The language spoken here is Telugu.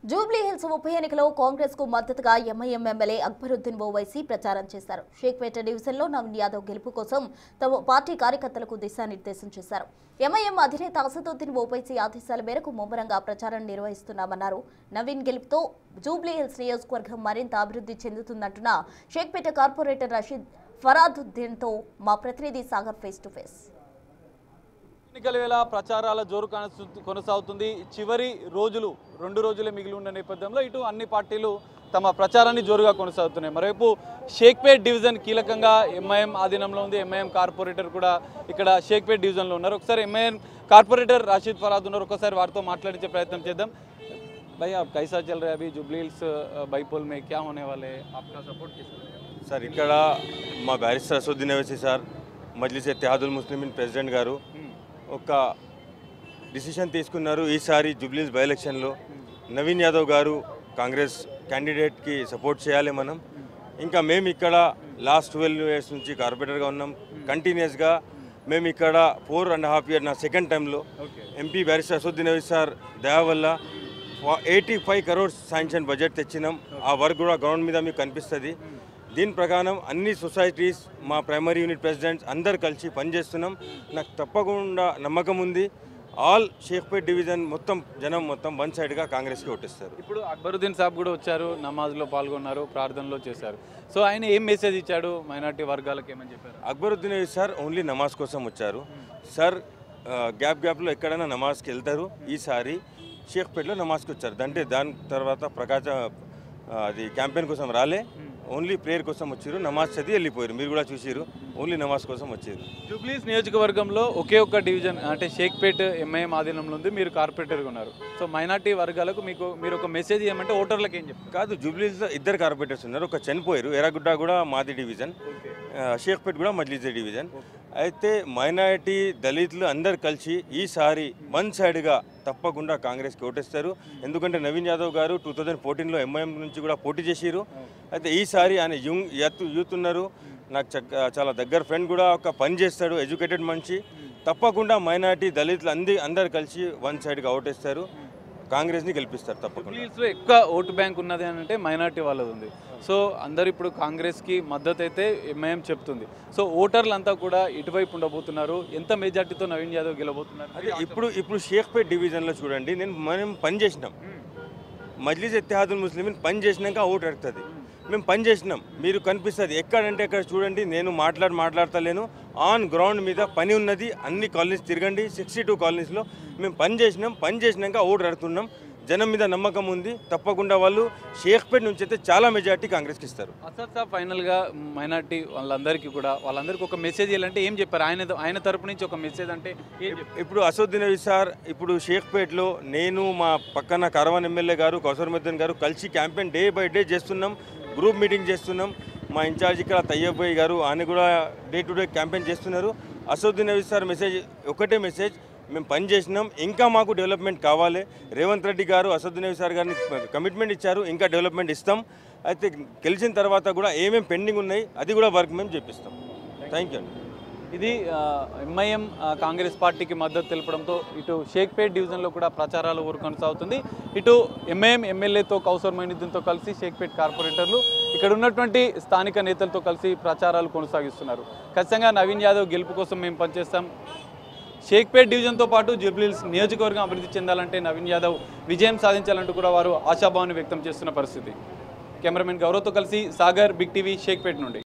జూబ్లీ హిల్స్ ఉప ఎన్నికలో కాంగ్రెస్ కు మద్దతుగా ఎంఐఎం ఎమ్మెల్యే అక్బరుద్దీన్ ఓవైసీ ప్రచారం చేశారు. షేక్పేట డివిజన్లో నవీన్ యాదవ్ గెలుపు కోసం తమ పార్టీ కార్యకర్తలకు దిశానిర్దేశం చేశారు. ఎంఐఎం అధినేత అసదుద్దీన్ ఓవైసీ ఆదేశాల మేరకు ముమ్మరంగా ప్రచారం నిర్వహిస్తున్నామన్నారు. నవీన్ గెలుపుతో జూబ్లీ హిల్స్ నియోజకవర్గం మరింత అభివృద్ధి చెందుతుందంటున్న షేక్పేట కార్పొరేటర్ రషీద్ ఫరాదుద్దీన్తో మా ప్రతినిధి సాగర్ ఫేస్ టు ఫేస్. ఎన్నికల వేళ ప్రచారాల జోరు కొనసాగుతుంది. చివరి రోజులు 2 రోజులే మిగిలి ఉన్న నేపథ్యంలో ఇటు అన్ని పార్టీలు తమ ప్రచారాన్ని జోరుగా కొనసాగుతున్నాయి. మరోవైపు షేక్పేట్ డివిజన్ కీలకంగా ఎంఐఎం ఆధీనంలో ఉంది. ఎంఐఎం కార్పొరేటర్ కూడా ఇక్కడ షేక్పేట్ డివిజన్లో ఉన్నారు. ఒకసారి ఎంఐఎం కార్పొరేటర్ రషీద్ ఫరాద్ ఉన్నారు. ఒకసారి వారితో మాట్లాడించే ప్రయత్నం చేద్దాం. भाई आप कैसा चल रहा है अभी जुबली हिल्स बाईपोल में क्या होने वाले हैं, आपका सपोर्ट किस सर ఇక్కడ మా barrister Asaduddin Owaisi sir Majlis Ittehadul Muslimeen president గారు ఒక డిసిషన్ తీసుకున్నారు. ఈసారి జూబ్లీ హిల్స్ బై ఎలక్షన్లో నవీన్ యాదవ్ గారు కాంగ్రెస్ క్యాండిడేట్కి సపోర్ట్ చేయాలి మనం. ఇంకా మేము ఇక్కడ లాస్ట్ 12 years నుంచి కార్పొరేటర్గా ఉన్నాం. కంటిన్యూస్గా మేము ఇక్కడ 4.5 years నా సెకండ్ టైంలో MP barrister Asaduddin Owaisi sir దయా వల్ల 85 crores శాంక్షన్ బడ్జెట్ తెచ్చినాం. ఆ వర్క్ కూడా గ్రౌండ్ మీద మీకు కనిపిస్తుంది. దీని ప్రకారం అన్ని సొసైటీస్ మా ప్రైమరీ యూనిట్ ప్రెసిడెంట్స్ అందరు కలిసి పనిచేస్తున్నాం. నాకు తప్పకుండా నమ్మకం ఉంది. ఆల్ షేక్పేట్ డివిజన్ మొత్తం జనం మొత్తం వన్ సైడ్గా కాంగ్రెస్కి ఓటిస్తారు. ఇప్పుడు అక్బరుద్దీన్ సాబ్ కూడా వచ్చారు, నమాజ్లో పాల్గొన్నారు, ప్రార్థనలో చేశారు. సో ఆయన ఏం మెసేజ్ ఇచ్చాడు మైనార్టీ వర్గాలకు, ఏమని చెప్పారు? అక్బరుద్దీన్ సార్ ఓన్లీ నమాజ్ కోసం వచ్చారు. సార్ గ్యాప్లో ఎక్కడైనా నమాజ్కి వెళ్తారు. ఈసారి షేక్పేట్లో నమాజ్కి వచ్చారు. అంటే దాని తర్వాత అది క్యాంపెయిన్ కోసం రాలే, ఓన్లీ ప్రేయర్ కోసం వచ్చారు. నమాజ్ చదివి వెళ్ళిపోయారు. మీరు కూడా చూసారు, ఓన్లీ నమాజ్ కోసం వచ్చారు. జూబ్లీ హిల్స్ నియోజకవర్గంలో ఒకే ఒక్క డివిజన్ అంటే షేక్పేట్ ఎంఐఎం ఆధీనంలో ఉంది. మీరు కార్పొరేటర్గా ఉన్నారు. సో మైనార్టీ వర్గాలకు మీరు ఒక మెసేజ్ ఏమంటే ఓటర్లకు ఏం చెప్తారు? కాదు, జూబ్లీ హిల్స్లో 2 కార్పొరేటర్స్ ఉన్నారు. ఒక చనిపోయారు, ఎర్రగుడ్డ కూడా మాది డివిజన్, షేక్పేట్ కూడా మజ్లిస్ డివిజన్. అయితే మైనారిటీ దళితులు అందరు కలిసి ఈసారి వన్ సైడ్గా తప్పకుండా కాంగ్రెస్కి ఓటేస్తారు. ఎందుకంటే నవీన్ యాదవ్ గారు 2014లో ఎంఐఎం నుంచి కూడా పోటీ చేసిరు. అయితే ఈసారి ఆయన యూత్ ఉన్నారు. నాకు చాలా దగ్గర ఫ్రెండ్ కూడా ఒక పని చేస్తాడు, ఎడ్యుకేటెడ్ మనిషి. తప్పకుండా మైనారిటీ దళితులు అందరు కలిసి వన్ సైడ్గా ఓటేస్తారు, కాంగ్రెస్ని గెలిపిస్తారు తప్పకుండా. ఎక్కువ ఓటు బ్యాంక్ ఉన్నది అని అంటే మైనార్టీ వాళ్ళది ఉంది. సో అందరు ఇప్పుడు కాంగ్రెస్కి మద్దతు అయితే ఎంఐఎం చెప్తుంది. సో ఓటర్లు అంతా కూడా ఇటువైపు ఉండబోతున్నారు. ఎంత మెజార్టీతో నవీన్ యాదవ్ గెలబోతున్నారు? అదే ఇప్పుడు షేక్పేట్ డివిజన్లో చూడండి, మనం పని చేసినాం. మజ్లిస్ ఇత్తెహాదుల్ ముస్లిమీన్ పని చేసినాక ఓటు అడుగుతుంది. మేము పని చేసినాం, మీరు కనిపిస్తుంది. ఎక్కడంటే ఎక్కడ చూడండి, నేను మాట్లాడతలేను. ఆన్ గ్రౌండ్ మీద పని ఉన్నది. అన్ని కాలనీస్ తిరగండి, 62 కాలనీస్లో మేము పని చేసినాక ఓటు అడుగుతున్నాం. జనం మీద నమ్మకం ఉంది. తప్పకుండా వాళ్ళు షేక్పేట్ నుంచి అయితే చాలా మెజార్టీ కాంగ్రెస్కి ఇస్తారు. అసలు సార్ ఫైనల్గా మైనార్టీ వాళ్ళందరికీ ఒక మెసేజ్ ఇవ్వాలంటే ఏం చెప్పారు? ఆయన తరపు నుంచి ఒక మెసేజ్ అంటే ఇప్పుడు అసదుద్దీన్ ఓవైసీ సార్ ఇప్పుడు షేక్పేట్లో నేను మా పక్కన కరవాన్ ఎమ్మెల్యే గారు కౌసరుద్దీన్ గారు కలిసి క్యాంపెయిన్ డే బై డే చేస్తున్నాం. గ్రూప్ మీటింగ్ చేస్తున్నాం. మా ఇన్ఛార్జ్ ఇక్కడ తయ్యబ్ భాయ్ గారు ఆయన కూడా డే టు డే క్యాంపెయిన్ చేస్తున్నారు. అసదుద్దీన్ ఓవైసీ సార్ ఒకటే మెసేజ్, మేము పని చేసినాం, ఇంకా మాకు డెవలప్మెంట్ కావాలి. రేవంత్ రెడ్డి గారు అసదుద్దీన్ ఓవైసీ సార్ గారిని కమిట్మెంట్ ఇచ్చారు, ఇంకా డెవలప్మెంట్ ఇస్తాం. అయితే గెలిచిన తర్వాత కూడా ఏమేమి పెండింగ్ ఉన్నాయి అది కూడా వర్క్ మేము చేపిస్తాం. థ్యాంక్ యూ అండి. ఇది ఎంఐఎం కాంగ్రెస్ పార్టీకి మద్దతు తెలపడంతో ఇటు షేక్పేట్ డివిజన్లో కూడా ప్రచారాలు ఊరు కొనసాగుతుంది. ఇటు ఎంఐఎం ఎమ్మెల్యేతో కౌసర్ మొయినుద్దీన్తో కలిసి షేక్పేట్ కార్పొరేటర్లు ఇక్కడ ఉన్నటువంటి స్థానిక నేతలతో కలిసి ప్రచారాలు కొనసాగిస్తున్నారు. ఖచ్చితంగా నవీన్ యాదవ్ గెలుపు కోసం మేము పనిచేస్తాం. షేక్పేట్ డివిజన్తో పాటు జూబ్లీ హిల్స్ నియోజకవర్గం అభివృద్ధి చెందాలంటే నవీన్ యాదవ్ విజయం సాధించాలంటూ కూడా వారు ఆశాభావాన్ని వ్యక్తం చేస్తున్న పరిస్థితి. కెమెరామెన్ గౌరవ్తో కలిసి సాగర్, బిగ్ టీవీ, షేక్పేట్ నుండి.